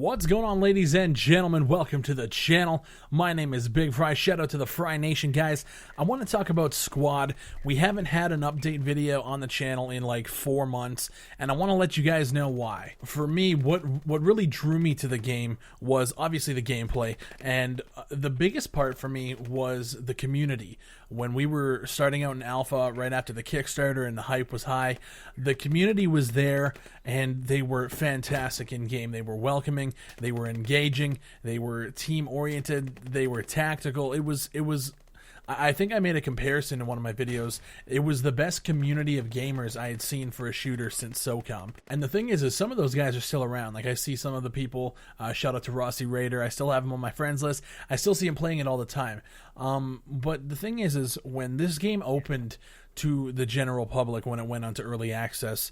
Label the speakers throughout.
Speaker 1: What's going on, ladies and gentlemen? Welcome to the channel. My name is Big Fry. Shout out to the Fry Nation, guys. I want to talk about Squad. We haven't had an update video on the channel in like 4 months, and I want to let you guys know why. For me, what really drew me to the game was obviously the gameplay, and the biggest part for me was the community. When we were starting out in alpha right after the Kickstarter and the hype was high, the community was there and they were fantastic in game. They were welcoming, they were engaging, they were team oriented, they were tactical. It was I think I made a comparison in one of my videos. It was the best community of gamers I had seen for a shooter since SOCOM. And the thing is some of those guys are still around. Like, I see some of the people, shout out to Rossi Raider, I still have him on my friends list. I still see him playing it all the time. But the thing is when this game opened to the general public, when it went onto early access,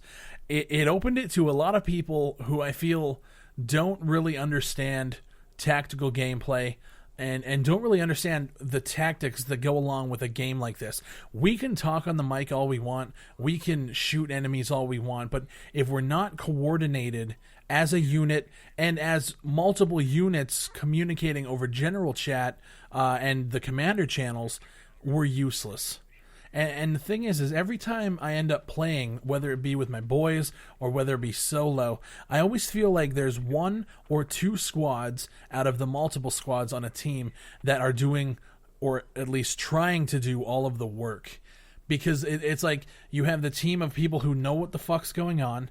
Speaker 1: it opened it to a lot of people who I feel don't really understand tactical gameplay, and don't really understand the tactics that go along with a game like this. We can talk on the mic all we want, we can shoot enemies all we want, but if we're not coordinated as a unit and as multiple units communicating over general chat and the commander channels, we're useless. And the thing is every time I end up playing, whether it be with my boys or whether it be solo, I always feel like there's 1 or 2 squads out of the multiple squads on a team that are doing, or at least trying to do, all of the work. Because it's like you have the team of people who know what the fuck's going on,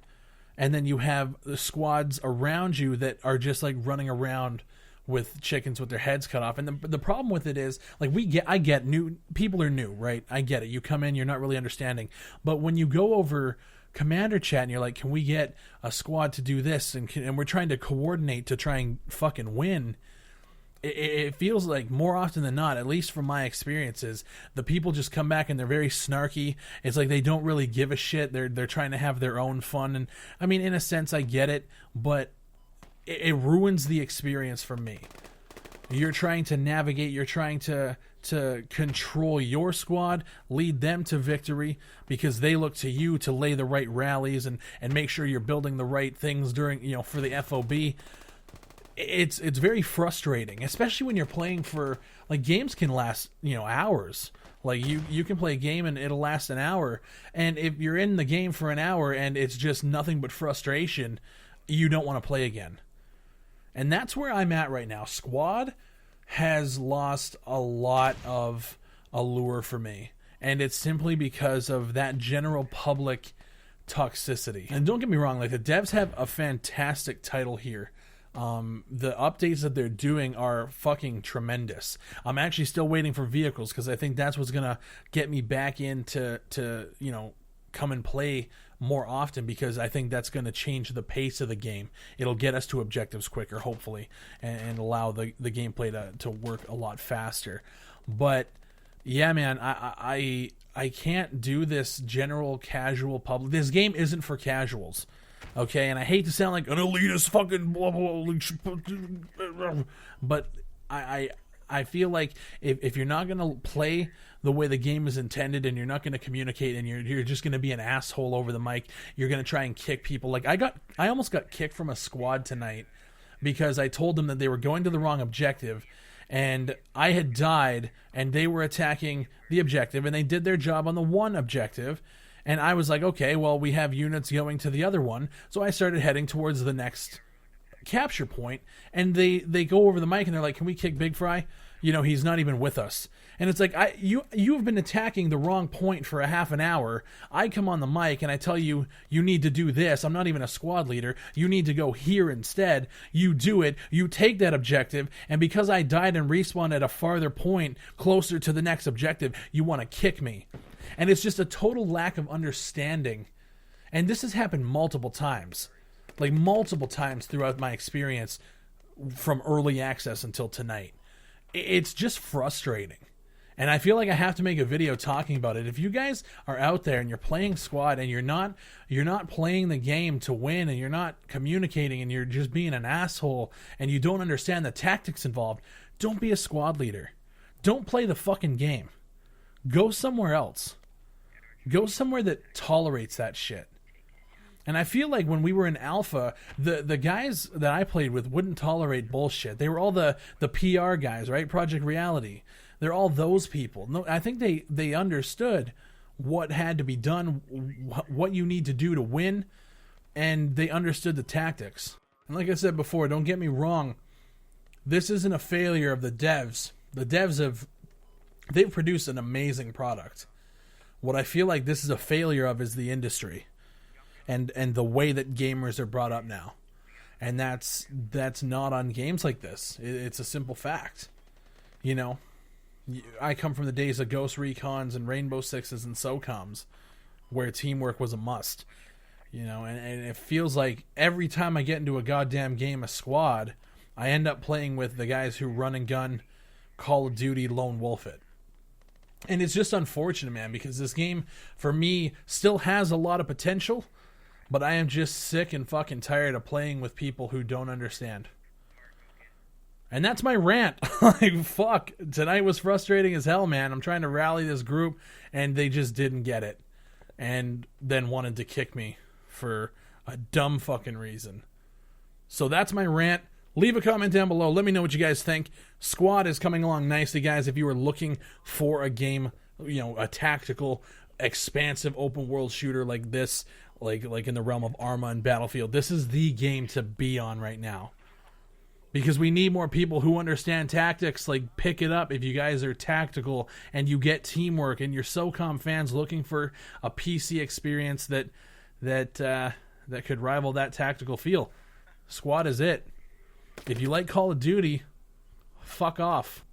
Speaker 1: and then you have the squads around you that are just like running around with chickens with their heads cut off. And the problem with it is, like, I get new people are new, right? I get it. You come in, you're not really understanding. But when you go over commander chat and you're like, can we get a squad to do this? And we're trying to coordinate to try and fucking win. It feels like more often than not, at least from my experiences, the people just come back and they're very snarky. It's like they don't really give a shit. They're trying to have their own fun. And I mean, in a sense, I get it, but it ruins the experience for me. You're trying to navigate, you're trying to control your squad, lead them to victory, because they look to you to lay the right rallies and make sure you're building the right things during, for the FOB. It's very frustrating, especially when you're playing for, like, games can last, hours. Like, you can play a game and it'll last an hour, and if you're in the game for an hour and it's just nothing but frustration, you don't want to play again. And that's where I'm at right now. Squad has lost a lot of allure for me. And it's simply because of that general public toxicity. And don't get me wrong, like, the devs have a fantastic title here. The updates that they're doing are fucking tremendous. I'm actually still waiting for vehicles, because I think that's what's going to get me back into come and play more often, because I think that's going to change the pace of the game. It'll get us to objectives quicker, hopefully, and allow the gameplay to work a lot faster. But yeah, man, I can't do this general casual public. This game isn't for casuals, okay? And I hate to sound like an elitist fucking blah, blah, but I feel like if you're not going to play the way the game is intended, and you're not going to communicate, and you're just going to be an asshole over the mic, you're going to try and kick people. Like, I almost got kicked from a squad tonight because I told them that they were going to the wrong objective, and I had died, and they were attacking the objective, and they did their job on the one objective, and I was like, okay, well, we have units going to the other one, so I started heading towards the next capture point, and they go over the mic and they're like, can we kick Big Fry? He's not even with us. And it's like, you've been attacking the wrong point for a half an hour. I come on the mic and I tell you, you need to do this. I'm not even a squad leader. You need to go here instead. You do it. You take that objective. And because I died and respawned at a farther point closer to the next objective, you want to kick me. And it's just a total lack of understanding. And this has happened multiple times. Like, multiple times throughout my experience from early access until tonight. It's just frustrating. And I feel like I have to make a video talking about it. If you guys are out there and you're playing Squad and you're not playing the game to win, and you're not communicating, and you're just being an asshole, and you don't understand the tactics involved, don't be a squad leader. Don't play the fucking game. Go somewhere else. Go somewhere that tolerates that shit. And I feel like when we were in alpha, the guys that I played with wouldn't tolerate bullshit. They were all the PR guys, right? Project Reality. They're all those people. No, I think they understood what had to be done, what you need to do to win, and they understood the tactics. And like I said before, don't get me wrong, this isn't a failure of the devs. The devs they've produced an amazing product. What I feel like this is a failure of is the industry. And the way that gamers are brought up now. And that's not on games like this. It's a simple fact. You know, I come from the days of Ghost Recons and Rainbow Sixes and SOCOMs, where teamwork was a must. You know, and it feels like every time I get into a goddamn game of squad, I end up playing with the guys who run and gun Call of Duty Lone Wolf it. And it's just unfortunate, man, because this game, for me, still has a lot of potential. But I am just sick and fucking tired of playing with people who don't understand. And that's my rant. Like, fuck. Tonight was frustrating as hell, man. I'm trying to rally this group, and they just didn't get it. And then wanted to kick me for a dumb fucking reason. So that's my rant. Leave a comment down below. Let me know what you guys think. Squad is coming along nicely, guys. If you were looking for a game, you know, a tactical, expansive open world shooter like this, like in the realm of Arma and Battlefield, this is the game to be on right now. Because we need more people who understand tactics. Like, pick it up if you guys are tactical and you get teamwork and you're SOCOM fans looking for a PC experience that could rival that tactical feel. Squad is it. If you like Call of Duty, fuck off.